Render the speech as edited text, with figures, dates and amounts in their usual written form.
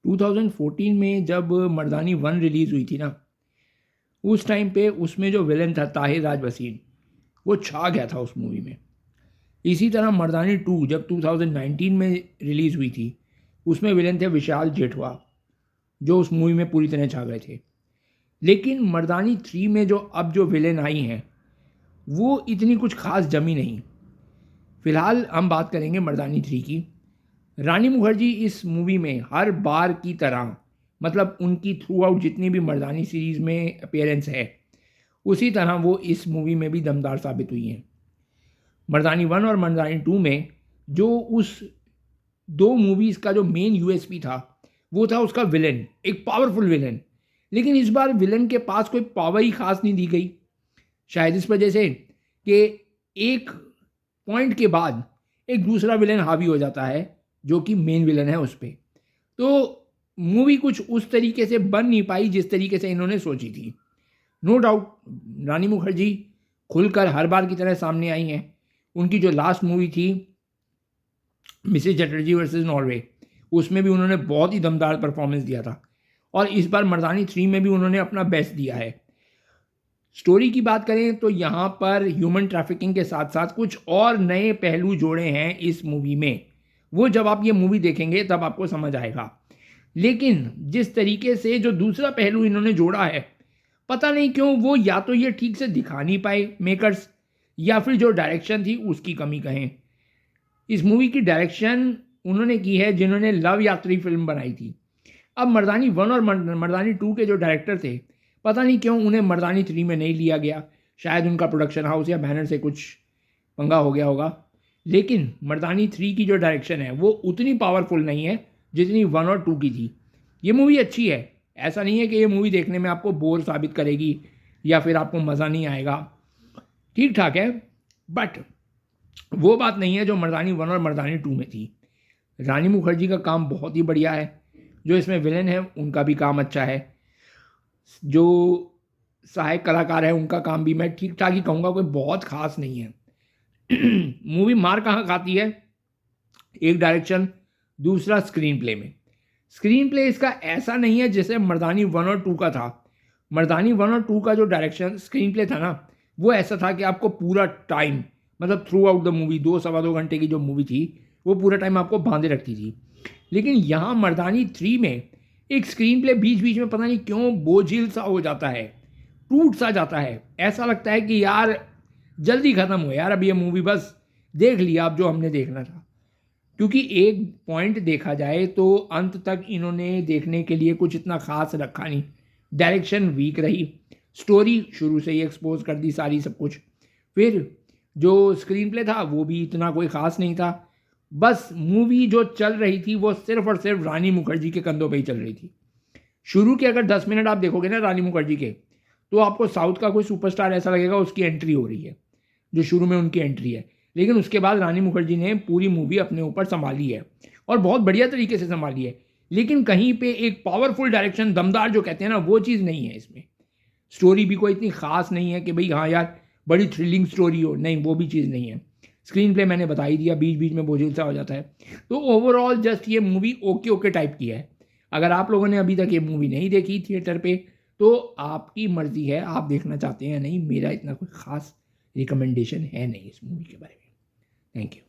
2014 में जब मर्दानी 1 रिलीज़ हुई थी ना, उस टाइम पे उसमें जो विलन था ताहिर राज वसीम, वो छा गया था उस मूवी में। इसी तरह मर्दानी 2 जब 2019 में रिलीज़ हुई थी, उसमें विलन थे विशाल जेठवा, जो उस मूवी में पूरी तरह छा गए थे। लेकिन मर्दानी 3 में जो अब जो विलेन आई हैं, वो इतनी कुछ खास जमी नहीं। फ़िलहाल हम बात करेंगे मर्दानी 3 की। रानी मुखर्जी इस मूवी में हर बार की तरह, मतलब उनकी थ्रू आउट जितनी भी मर्दानी सीरीज़ में अपीयरेंस है, उसी तरह वो इस मूवी में भी दमदार साबित हुई हैं। मर्दानी 1 और मर्दानी 2 में जो उस 2 मूवीज़ का जो मेन यूएसपी था, वो था उसका विलेन, एक पावरफुल विलेन। लेकिन इस बार विलेन के पास कोई पावर ही खास नहीं दी गई। शायद इस वजह से कि एक पॉइंट के बाद एक दूसरा विलेन हावी हो जाता है, जो कि मेन विलेन है उस पे। तो मूवी कुछ उस तरीके से बन नहीं पाई जिस तरीके से इन्होंने सोची थी। नो डाउट रानी मुखर्जी खुलकर हर बार की तरह सामने आई हैं। उनकी जो लास्ट मूवी थी मिसेज चटर्जी वर्सेस नॉर्वे, उसमें भी उन्होंने बहुत ही दमदार परफॉर्मेंस दिया था, और इस बार मर्दानी 3 में भी उन्होंने अपना बेस्ट दिया है। स्टोरी की बात करें तो यहाँ पर ह्यूमन ट्रैफिकिंग के साथ साथ कुछ और नए पहलू जोड़े हैं इस मूवी में। वो जब आप ये मूवी देखेंगे तब आपको समझ आएगा। लेकिन जिस तरीके से जो दूसरा पहलू इन्होंने जोड़ा है, पता नहीं क्यों वो या तो ये ठीक से दिखा नहीं पाए मेकर्स, या फिर जो डायरेक्शन थी उसकी कमी कहें। इस मूवी की डायरेक्शन उन्होंने की है जिन्होंने लव यात्री फिल्म बनाई थी। अब मर्दानी 1 और मर्दानी 2 के जो डायरेक्टर थे, पता नहीं क्यों उन्हें मर्दानी 3 में नहीं लिया गया। शायद उनका प्रोडक्शन हाउस या बैनर से कुछ पंगा हो गया होगा। लेकिन मर्दानी 3 की जो डायरेक्शन है वो उतनी पावरफुल नहीं है जितनी 1 और 2 की थी। ये मूवी अच्छी है, ऐसा नहीं है कि ये मूवी देखने में आपको बोर साबित करेगी या फिर आपको मज़ा नहीं आएगा। ठीक ठाक है, बट वो बात नहीं है जो मर्दानी 1 और मर्दानी 2 में थी। रानी मुखर्जी का काम बहुत ही बढ़िया है, जो इसमें विलेन है उनका भी काम अच्छा है, जो सहायक कलाकार है उनका काम भी मैं ठीक ठाक ही कहूँगा, कोई बहुत खास नहीं है। मूवी मार कहाँ खाती है? एक डायरेक्शन, दूसरा स्क्रीन प्ले में। स्क्रीन प्ले इसका ऐसा नहीं है जैसे मर्दानी 1 और 2 का था। मर्दानी 1 और 2 का जो डायरेक्शन स्क्रीन प्ले था ना, वो ऐसा था कि आपको पूरा टाइम, मतलब थ्रू आउट द मूवी 2 सवा 2 घंटे की जो मूवी थी, वो पूरा टाइम आपको बांधे रखती थी। लेकिन यहाँ मर्दानी 3 में एक स्क्रीन प्ले बीच बीच में पता नहीं क्यों बोझिल सा हो जाता है, टूट सा जाता है। ऐसा लगता है कि यार जल्दी ख़त्म हो यार, अब ये मूवी बस देख लिया अब जो हमने देखना था। क्योंकि एक पॉइंट देखा जाए तो अंत तक इन्होंने देखने के लिए कुछ इतना खास रखा नहीं। डायरेक्शन वीक रही, स्टोरी शुरू से ही एक्सपोज कर दी सारी सब कुछ। फिर जो स्क्रीन प्ले था वो भी इतना कोई ख़ास नहीं था। बस मूवी जो चल रही थी वो सिर्फ और सिर्फ रानी मुखर्जी के कंधों पे ही चल रही थी। शुरू के अगर 10 मिनट आप देखोगे ना रानी मुखर्जी के, तो आपको साउथ का कोई सुपरस्टार ऐसा लगेगा उसकी एंट्री हो रही है, जो शुरू में उनकी एंट्री है। लेकिन उसके बाद रानी मुखर्जी ने पूरी मूवी अपने ऊपर संभाली है, और बहुत बढ़िया तरीके से संभाली है। लेकिन कहीं पे एक पावरफुल डायरेक्शन, दमदार जो कहते हैं ना, वो चीज़ नहीं है इसमें। स्टोरी भी कोई इतनी खास नहीं है कि भाई हाँ यार बड़ी थ्रिलिंग स्टोरी हो, नहीं वो भी चीज़ नहीं है। स्क्रीन प्ले मैंने बता ही दिया, बीच बीच में बोझिल सा हो जाता है। तो ओवरऑल जस्ट ये मूवी ओके ओके टाइप की है। अगर आप लोगों ने अभी तक ये मूवी नहीं देखी थिएटर पे, तो आपकी मर्ज़ी है, आप देखना चाहते हैं या नहीं। मेरा इतना कोई ख़ास रिकमेंडेशन है नहीं इस मूवी के बारे में। Thank you.